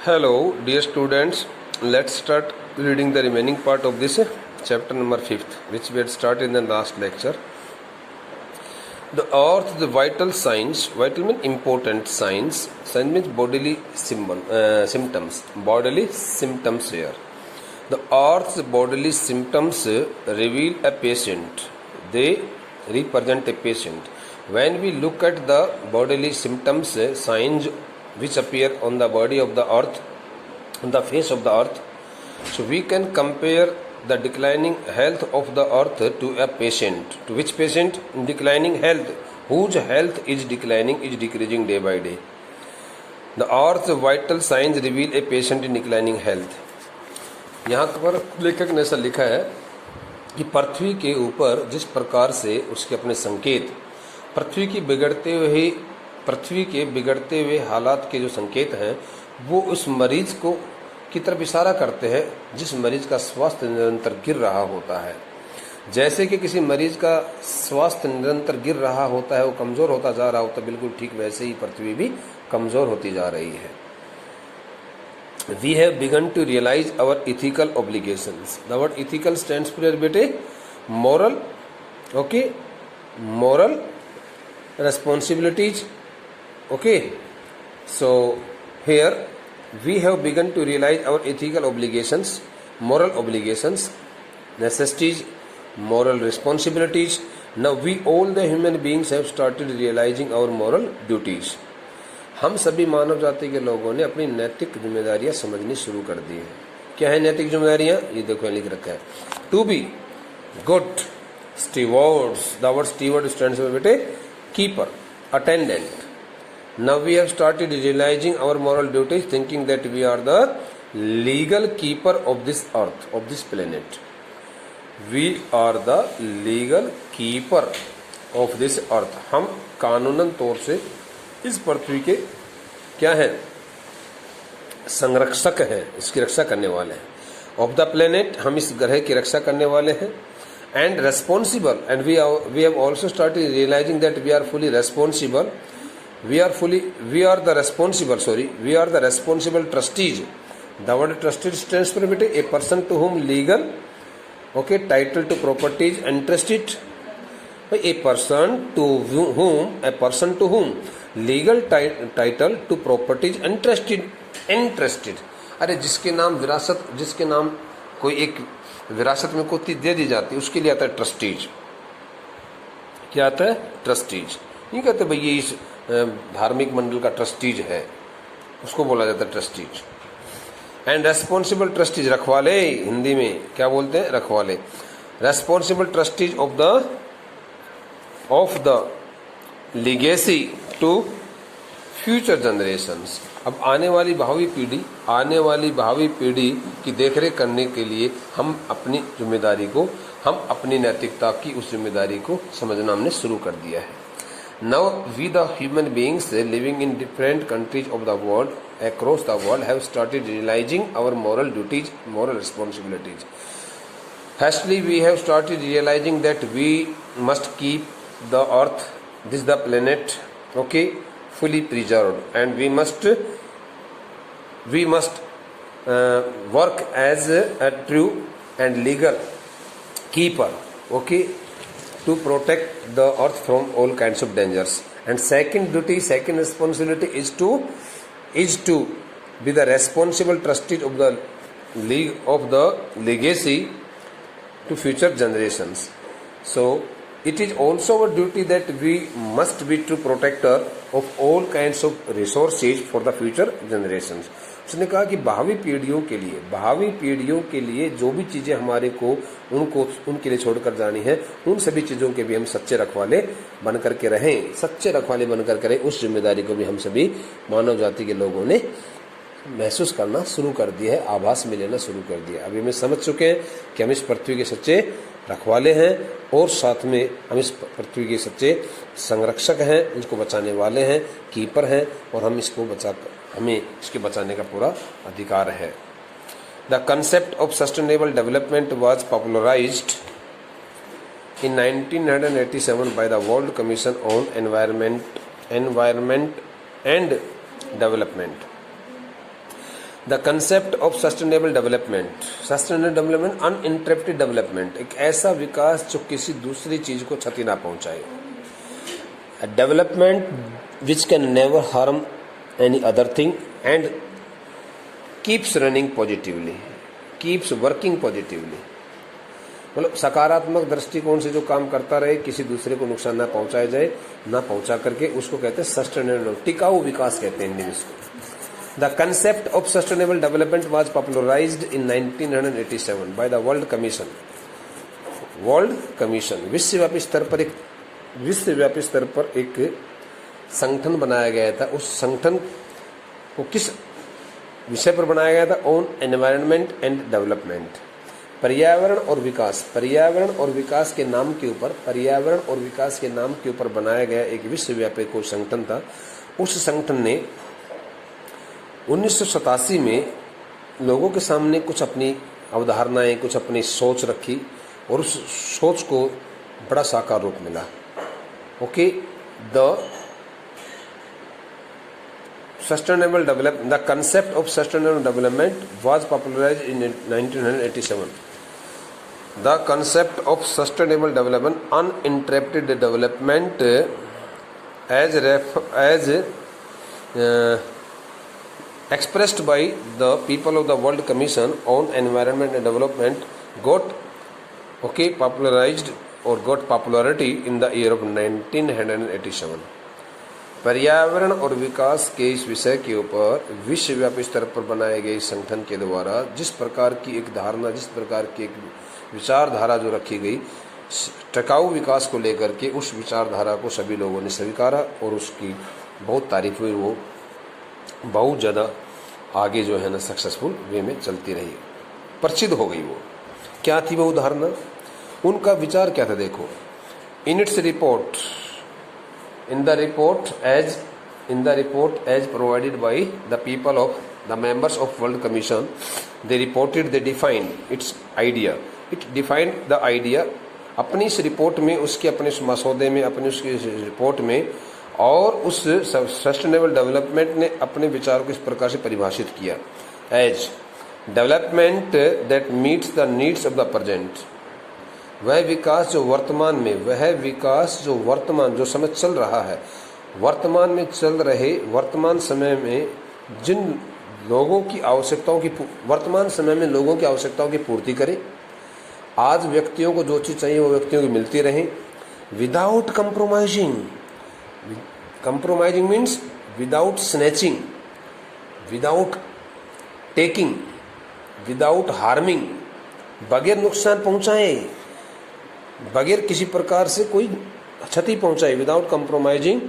Hello, dear students. Let's start reading the remaining part of this chapter number 5th, which we had started in the last lecture. The earth, the vital signs. Vital means important signs. Sign means bodily symptoms. Bodily symptoms here. The earth's bodily symptoms reveal a patient. They represent a patient. When we look at the bodily symptoms, signs which appear on the body of the earth, on the face of the earth, so we can compare the declining health of the earth to a patient. To which patient? Declining health. Whose health is declining, is decreasing day by day. The earth's vital signs reveal a patient in declining health. यहाँ पर लेखक ने ऐसा लिखा है कि पृथ्वी के ऊपर जिस प्रकार से उसके अपने संकेत, पृथ्वी के बिगड़ते हुए हालात के जो संकेत हैं वो उस मरीज को की तरफ इशारा करते हैं जिस मरीज का स्वास्थ्य निरंतर गिर रहा होता है। जैसे कि किसी मरीज का स्वास्थ्य निरंतर गिर रहा होता है, वो कमज़ोर होता जा रहा होता है, बिल्कुल ठीक वैसे ही पृथ्वी भी कमज़ोर होती जा रही है। We have begun to realize our ethical obligations. The word ethical stands for बेटे moral, okay, moral responsibilities. Okay, so here we have begun to realize our ethical obligations, moral obligations, necessities, moral responsibilities. Now we all the human beings have started realizing our moral duties. हम सभी मानव जाति के लोगों ने अपनी नैतिक जिम्मेदारियां समझनी शुरू कर दी हैं। क्या है नैतिक जिम्मेदारियां? ये देखो लिख रखा है, to be good stewards. The word steward stands for बेटे keeper, attendant. Now we have started realising our moral duties, thinking that we are the legal keeper of this earth, of this planet. We are the legal keeper of this earth. हम कानूनन तौर से इस पृथ्वी के क्या है? संरक्षक हैं, इसकी रक्षा करने वाले हैं। ऑफ द प्लेनेट, हम इस ग्रह की रक्षा करने वाले हैं। And responsible, and we have also started realising that we are fully responsible. We are the responsible trustees. The word trustees stands for बेटे a person to whom legal, okay, title to properties entrusted. A person to whom legal title to properties entrusted। अरे जिसके नाम विरासत, जिसके नाम कोई एक विरासत में कोई दे दी जाती है, उसके लिए आता है ट्रस्टीज। क्या आता है? ट्रस्टीज। नहीं कहते भाई ये इस धार्मिक मंडल का ट्रस्टीज है, उसको बोला जाता है ट्रस्टीज। एंड रेस्पॉन्सिबल ट्रस्टीज, रखवाले, हिंदी में क्या बोलते हैं? रखवाले। Responsible trustees of the legacy to future generations. अब आने वाली भावी पीढ़ी की देखरेख करने के लिए हम अपनी जिम्मेदारी को, हम अपनी नैतिकता की उस जिम्मेदारी को समझना हमने शुरू कर दिया है। Now we the human beings living in different countries of the world, across the world, have started realising our moral duties, moral responsibilities. Firstly we have started realising that we must keep the earth, this the planet, okay, fully preserved, and we must work as a true and legal keeper, okay, to protect the earth from all kinds of dangers. And second duty, second responsibility is to be the responsible trustee of the legacy to future generations. So it is also our duty that we must be true protector of all kinds of resources for the future generations. उसने कहा कि भावी पीढ़ियों के लिए जो भी चीजें हमारे को उनके लिए छोड़कर जानी है, उन सभी चीजों के भी हम सच्चे रखवाले बनकर के रहें, सच्चे रखवाले बनकर के रहें। उस जिम्मेदारी को भी हम सभी मानव जाति के लोगों ने महसूस करना शुरू कर दिया है, आभास में लेना शुरू कर दिया। अभी हम समझ चुके हैं कि हम इस पृथ्वी के सच्चे रखवाले हैं और साथ में हम इस पृथ्वी के सच्चे संरक्षक हैं, इसको बचाने वाले हैं, कीपर हैं, और हमें इसके बचाने का पूरा अधिकार है। The concept of sustainable development was popularised in 1987 by the world commission on environment and development. The concept of sustainable development uninterrupted development, एक ऐसा विकास जो किसी दूसरी चीज को क्षति ना पहुंचाए। Development which can never harm any other thing and keeps running positively, keeps working positively, मतलब सकारात्मक दृष्टिकोण से जो काम करता रहे, किसी दूसरे को नुकसान ना पहुंचाया जाए, ना पहुंचा करके, उसको कहते हैं सस्टेनेबल, टिकाऊ विकास कहते हैं हिंदी में। The concept of sustainable development was popularised in 1987 by the world commission. विश्वव्यापी स्तर पर एक संगठन बनाया गया था। उस संगठन को किस विषय पर बनाया गया था? ऑन एनवायरनमेंट एंड डेवलपमेंट, पर्यावरण और विकास। पर्यावरण और विकास के नाम के ऊपर बनाया गया एक विश्वव्यापी कोई संगठन था। उस संगठन ने 1987 में लोगों के सामने कुछ अपनी अवधारणाएं, कुछ अपनी सोच रखी और उस सोच को बड़ा साकार रूप मिला। Okay, the concept of sustainable development was popularized in 1987. The concept of sustainable development, uninterrupted development, as expressed by the people of the World Commission on Environment and Development, got popularity in the year of 1987. पर्यावरण और विकास के इस विषय के ऊपर विश्वव्यापी स्तर पर बनाए गए संगठन के द्वारा जिस प्रकार की एक धारणा, जिस प्रकार की एक विचारधारा जो रखी गई टिकाऊ विकास को लेकर के, उस विचारधारा को सभी लोगों ने स्वीकारा और उसकी बहुत तारीफ हुई। वो बहुत ज़्यादा आगे जो है ना सक्सेसफुल वे में चलती रही, प्रसिद्ध हो गई। वो क्या थी वो धारणा, उनका विचार क्या था? देखो, in its report, in the report as provided by the people of the members of World Commission, they defined its idea. It defined the idea अपनी इस रिपोर्ट में, उसके अपने इस मसौदे में, अपनी उसकी रिपोर्ट में, और उस सस्टेनेबल डेवलपमेंट ने अपने विचार को इस प्रकार से परिभाषित किया, as development that meets the needs of the present. वह विकास जो वर्तमान में, जो समय चल रहा है, वर्तमान में चल रहे, वर्तमान समय में जिन लोगों की आवश्यकताओं की, वर्तमान समय में लोगों की आवश्यकताओं की पूर्ति करे। आज व्यक्तियों को जो चीज़ चाहिए वो व्यक्तियों को मिलती रहे, without compromising. Compromising means without snatching, without taking, without harming, बगैर नुकसान पहुंचाए, बगैर किसी प्रकार से कोई क्षति पहुंचाए, without compromising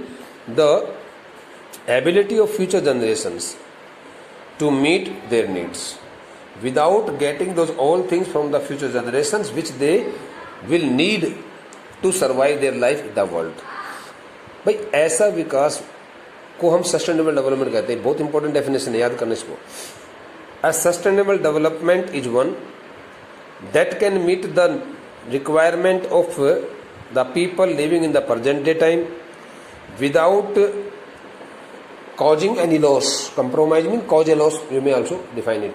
the ability of future generations to meet their needs, without getting those all things from the future generations which they will need to survive their life in the world. भाई ऐसा विकास को हम sustainable development कहते हैं। बहुत important definition है, याद करने इसको। A sustainable development is one that can meet the requirement of the people living in the present day time without causing any loss. Compromise means cause a loss, you may also define it.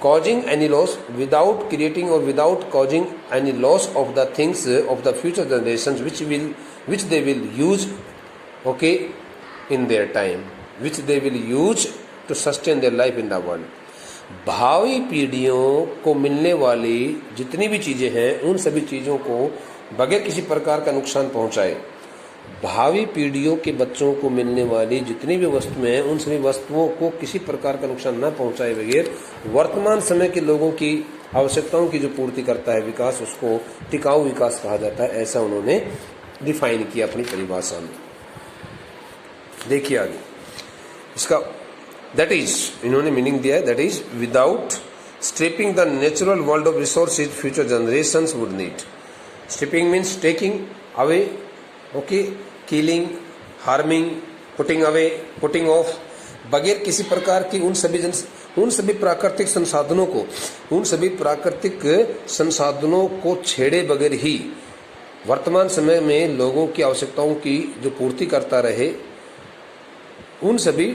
Causing any loss, without creating or without causing any loss of the things of the future generations which they will use in their time, which they will use to sustain their life in the world. भावी पीढ़ियों को मिलने वाली जितनी भी चीज़ें हैं, उन सभी चीज़ों को बगैर किसी प्रकार का नुकसान पहुंचाए, भावी पीढ़ियों के बच्चों को मिलने वाली जितनी भी वस्तुएं हैं, उन सभी वस्तुओं को किसी प्रकार का नुकसान न पहुंचाए बगैर वर्तमान समय के लोगों की आवश्यकताओं की जो पूर्ति करता है विकास, उसको टिकाऊ विकास कहा जाता है। ऐसा उन्होंने डिफाइन किया अपनी परिभाषा में। देखिए आगे इसका, दैट इज, इन्होंने मीनिंग दिया है, that is without stripping the natural world of resources future generations would need. Stripping means taking away, killing, harming, putting away, putting off, बगैर किसी प्रकार की उन सभी प्राकृतिक संसाधनों को छेड़े बगैर ही वर्तमान समय में लोगों की आवश्यकताओं की जो पूर्ति करता रहे, उन सभी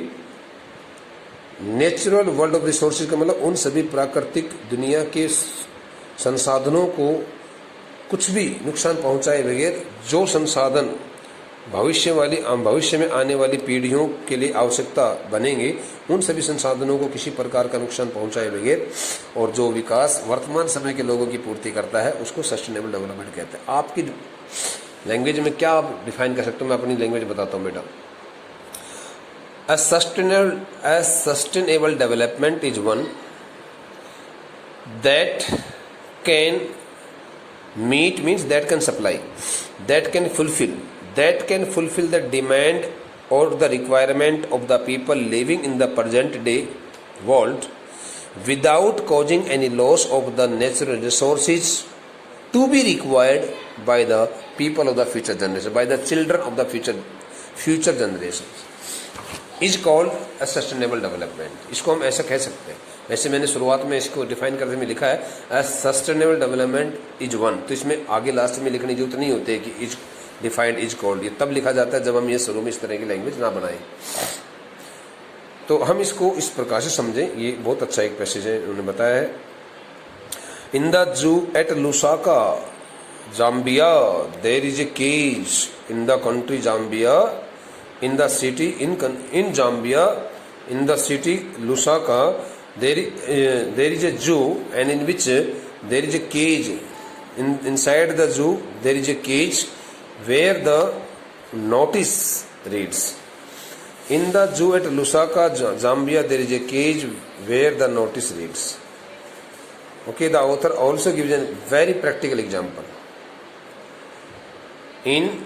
नेचुरल वर्ल्ड ऑफ रिसोर्सेज का मतलब उन सभी प्राकृतिक दुनिया के संसाधनों को कुछ भी नुकसान पहुंचाए बगैर जो संसाधन भविष्य में आने वाली पीढ़ियों के लिए आवश्यकता बनेंगे, उन सभी संसाधनों को किसी प्रकार का नुकसान पहुंचाए बगैर और जो विकास वर्तमान समय के लोगों की पूर्ति करता है उसको सस्टेनेबल डेवलपमेंट कहते हैं। आपकी लैंग्वेज में क्या आप डिफाइन कर सकते हो? मैं अपनी लैंग्वेज बताता हूँ बेटा। A sustainable development is one that can meet, means that can supply, that can fulfill the demand or the requirement of the people living in the present day world without causing any loss of the natural resources to be required by the people of the future generation, by the children of the future generations, is called a sustainable development. इसको हम ऐसा कह सकते हैं। वैसे मैंने शुरुआत में इसको डिफाइन करते में लिखा है अ सस्टेनेबल डेवलपमेंट इज वन, तो इसमें आगे लास्ट में लिखने की जरूरत नहीं होती है कि इज डिफाइंड इज कॉल्ड, ये तब लिखा जाता है जब हम ये शुरू में इस तरह की लैंग्वेज ना बनाएं। तो हम इसको इस प्रकार से समझें, ये बहुत अच्छा एक पैसेज है, उन्होंने बताया है। In the zoo at Lusaka Zambia there is a cage in the country Zambia in the city in Zambia, in the city Lusaka, there is a zoo, and in which there is a cage. Inside the zoo there is a cage where the notice reads. In the zoo at Lusaka, Zambia, there is a cage where the notice reads. Okay, the author also gives a very practical example. In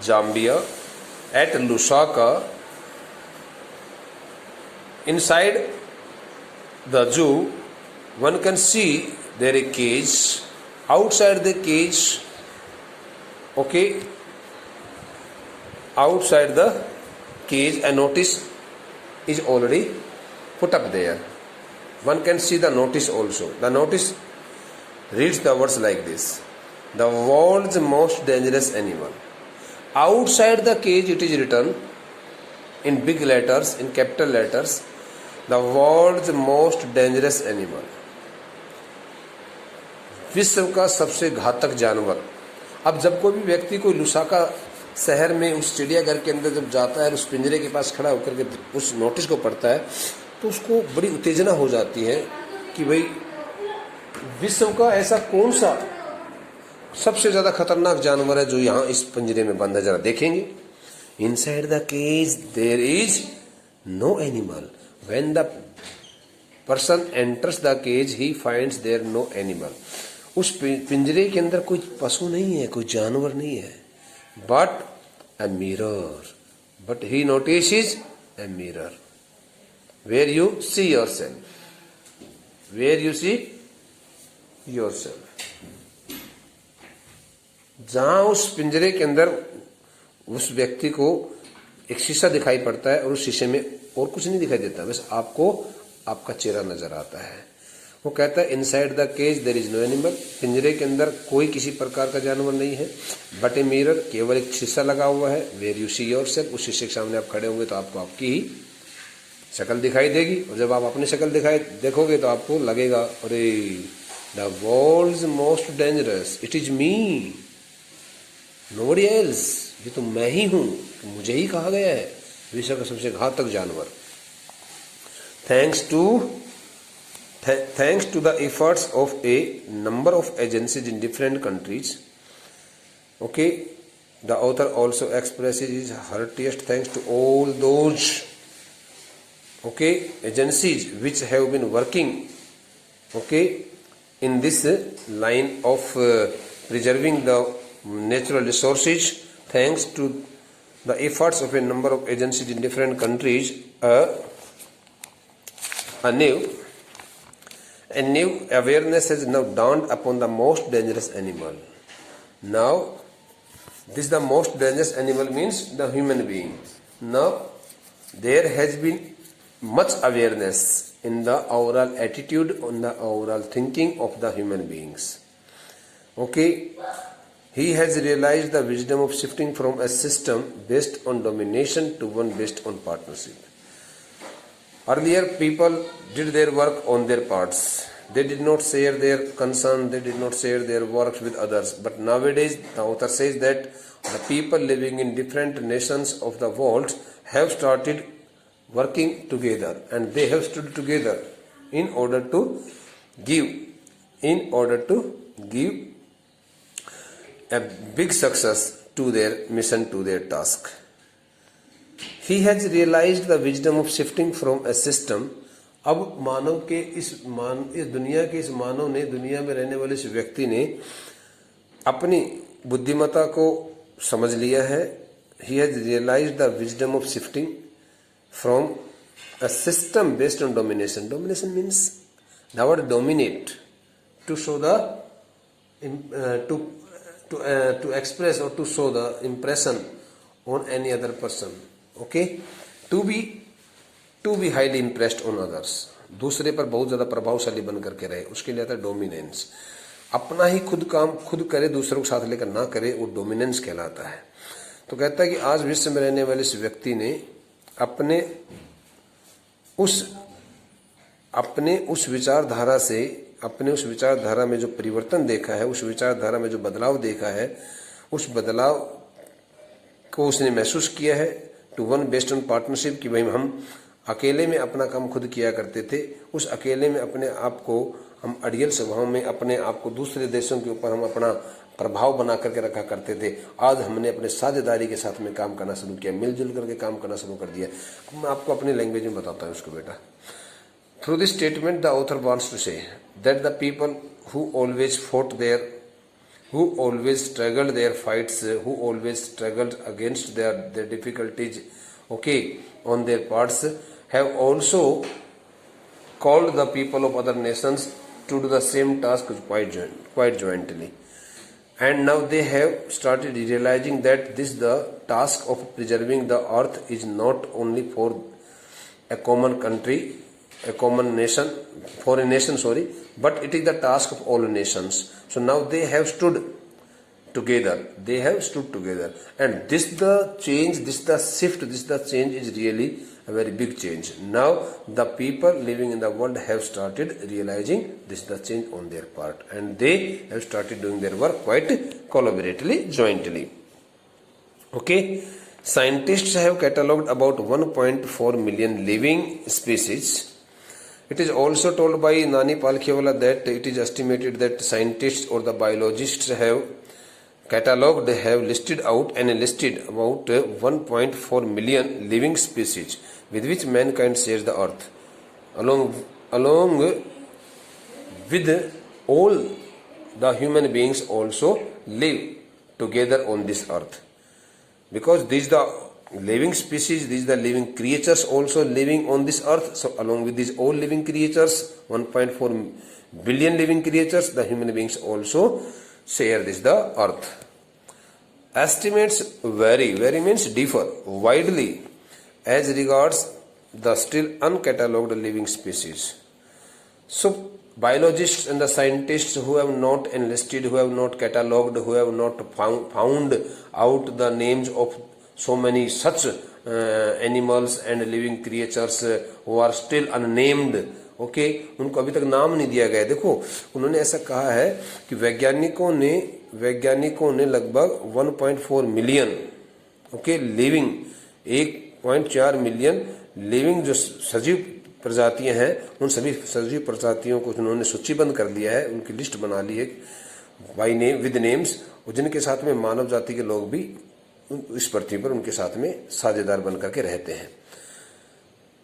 Zambia, at Lusaka, inside the zoo, one can see there a cage. Outside the cage, okay, outside the cage, a notice is already put up there. One can see the notice also. The notice reads the words like this: the world's most dangerous animal. Outside the cage it is written in big letters, in capital letters, the world's most dangerous animal. विश्व का सबसे घातक जानवर। अब जब कोई भी व्यक्ति कोई लुसाका शहर में उस चिड़ियाघर के अंदर जब जाता है, उस पिंजरे के पास खड़ा होकर के उस नोटिस को पढ़ता है, तो उसको बड़ी उत्तेजना हो जाती है कि भाई विश्व का ऐसा कौन सा सबसे ज्यादा खतरनाक जानवर है जो यहाँ इस पिंजरे में बंद है, जरा देखेंगे। Inside the cage there is no animal, when the person enters the cage he finds there no animal. उस पिंजरे के अंदर कोई पशु नहीं है, कोई जानवर नहीं है, but a mirror, but he notices a mirror where you see yourself, where you see yourself. जहां उस पिंजरे के अंदर उस व्यक्ति को एक शीशा दिखाई पड़ता है और उस शीशे में और कुछ नहीं दिखाई देता, बस आपको आपका चेहरा नजर आता है। वो कहता है inside the cage there is no animal, पिंजरे के अंदर कोई किसी प्रकार का जानवर नहीं है, बट ए मिरर, केवल एक शीशा लगा हुआ है, वेयर यू सी योरसेल्फ, उस शीशे के सामने आप खड़े होंगे तो आपको आपकी ही शक्ल दिखाई देगी, और जब आप अपनी शक्ल देखोगे तो आपको लगेगा अरे the world's most dangerous it is me, nobody else, ये तो मैं ही हूं, तो मुझे ही कहा गया है विश्व का सबसे घातक जानवर। Thanks to the efforts of a number of agencies in different countries, okay, the author also expresses his heartiest thanks to all those, okay, agencies which have been working, okay, in this line of preserving the natural resources. Thanks to the efforts of a number of agencies in different countries, a new awareness has now dawned upon the most dangerous animal. Now, this the most dangerous animal means the human being. Now, there has been much awareness in the overall attitude, on the overall thinking of the human beings. Okay, he has realized the wisdom of shifting from a system based on domination to one based on partnership. Earlier, people did their work on their parts. They did not share their concern, they did not share their works with others. But nowadays, the author says that the people living in different nations of the world have started working together, and they have stood together in order to give a big success to their mission, to their task. He has realized the wisdom of shifting from a system. अब मानव के इस दुनिया के इस मानव ने, दुनिया में रहने वाले इस व्यक्ति ने अपनी बुद्धिमत्ता को समझ लिया है. He has realized the wisdom of shifting from a system based on domination. Domination means the word dominate, to show the to express or to show the impression on any other person. Okay, to be highly impressed on others. दूसरे पर बहुत ज्यादा प्रभावशाली बन करके रहे, उसके लिए आता है डोमिनेंस. अपना ही खुद काम खुद करे, दूसरों को साथ लेकर ना करे, वो डोमिनेंस कहलाता है. तो कहता है कि आज विश्व में रहने वाले इस व्यक्ति ने अपने उस विचारधारा में जो परिवर्तन देखा है, उस विचारधारा में जो बदलाव देखा है, उस बदलाव को उसने महसूस किया है. Two one based on partnership, कि भाई हम अकेले में अपना काम खुद किया करते थे, उस अकेले में अपने आप को हम अड़ियल स्वभाव में अपने आप को दूसरे देशों के ऊपर हम अपना प्रभाव बना करके रखा करते थे. आज हमने अपने साझेदारी के साथ में काम करना शुरू किया, मिलजुल करके काम करना शुरू कर दिया. मैं आपको अपनी लैंग्वेज में बताता हूँ इसको बेटा. Through this statement the author wants to say that the people who always struggled their fights, who always struggled against their difficulties, okay, on their parts, have also called the people of other nations to do the same task quite jointly. And now they have started realizing that the task of preserving the earth is not only for a common country, a common nation, for a nation, but it is the task of all nations. So now they have stood together. And this the change, this the shift, this the change is really a very big change. Now the people living in the world have started realizing this is the change on their part, and they have started doing their work quite collaboratively, jointly. Okay, scientists have catalogued about 1.4 million living species. It is also told by Nani Palkhiwala that it is estimated that scientists or the biologists have listed out and enlisted about 1.4 million living species with which mankind shares the earth, along with all the human beings also live together on this earth, because these the living species, these the living creatures also living on this earth. So along with these all living creatures, 1.4 billion living creatures, the human beings also share this the earth. Estimates vary means differ widely as regards the still uncatalogued living species. So biologists and the scientists who have not enlisted, who have not catalogued, who have not found out the names of so many such animals and living creatures who are still unnamed, okay, उनको अभी तक नाम नहीं दिया गया. देखो उन्होंने ऐसा कहा है कि वैज्ञानिकों ने लगभग 1.4 million, okay, living 1.4 million living जो सजीव प्रजातियां हैं, उन सभी सजीव प्रजातियों को उन्होंने सूचीबद्ध कर लिया है, उनकी लिस्ट बना ली है बाय नेम, विद नेम्स, जिनके साथ में मानव जाति के लोग भी इस पृथ्वी पर उनके साथ में साझेदार बन करके रहते हैं,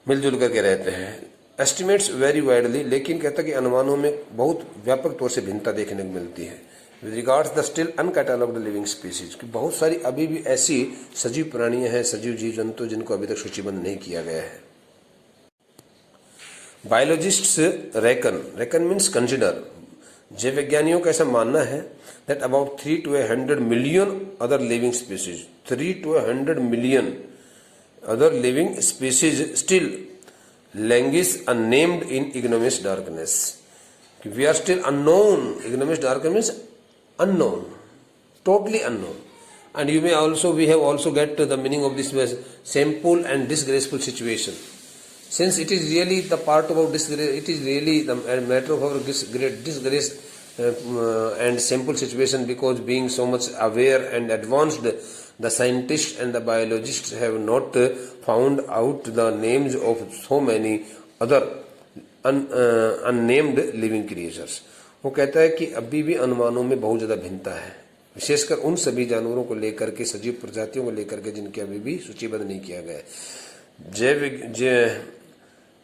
मिलजुल करके रहते हैं. एस्टिमेट्स वेरी वाइडली, लेकिन कहता कि अनुमानों में बहुत व्यापक तौर से भिन्नता देखने को मिलती है. With regards the still uncatalogued living species, कि बहुत सारी अभी भी ऐसी सजीव प्राणियां हैं, सजीव जीव जंतु जिनको अभी तक सूचीबद्ध नहीं किया गया है. बायोलॉजिस्ट्स रेकन मीन्स कंसिडर, जीव वैज्ञानियों का ऐसा मानना है that about 3 to 100 million other living species, 3 to 100 million other living species still languish unnamed in ignominious darkness. We are still unknown. Ignominious darkness means unknown, totally unknown. And we have also get the meaning of this shameful and disgraceful situation. Since it is really the part about disgrace, it is really the matter of our great disgrace and simple situation, because being so much aware and advanced, the scientists and the biologists have not found out the names of so many other unnamed living creatures. वो कहता है कि अभी भी अनुमानों में बहुत ज़्यादा भिन्नता है, विशेषकर उन सभी जानवरों को लेकर के, सजीव प्रजातियों को लेकर के, जिनके अभी भी सूचीबद्ध नहीं किया गया है।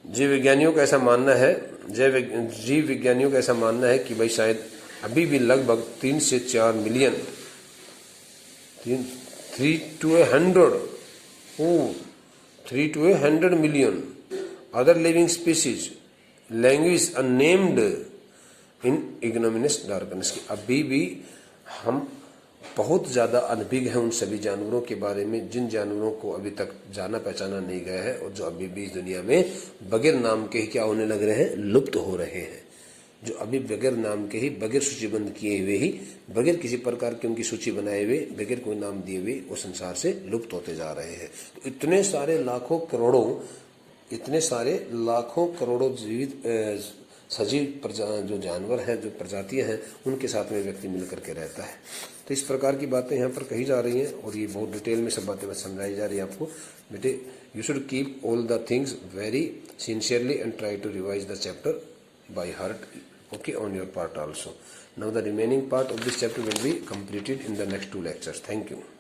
जीव विज्ञानियों का ऐसा मानना है, जीव विज्ञानियों का ऐसा मानना है कि भाई शायद अभी भी लगभग 3 से 4 million 3 to 100 million other living species languish unnamed in ignominious darkness, की अभी भी हम बहुत ज़्यादा अनभिज्ञ हैं उन सभी जानवरों के बारे में, जिन जानवरों को अभी तक जाना पहचाना नहीं गया है, और जो अभी भी इस दुनिया में बगैर नाम के ही क्या होने लग रहे हैं, लुप्त हो रहे हैं। जो अभी बगैर नाम के ही, बगैर सूचीबद्ध किए हुए ही, बगैर किसी प्रकार की उनकी सूची बनाए हुए, बगैर कोई नाम दिए हुए, वो संसार से लुप्त होते जा रहे हैं। तो इतने सारे लाखों करोड़ों जीवित सजीव जो जानवर हैं, जो प्रजातियां हैं, उनके साथ में व्यक्ति मिलकर के रहता है। तो इस प्रकार की बातें यहाँ पर कही जा रही हैं, और ये बहुत डिटेल में सब बातें समझाई जा रही है आपको। बेटे, you should keep all the things very sincerely and try to revise the chapter by heart, okay, on your part also. Now the remaining part of this chapter will be completed in the next 2 lectures. Thank you.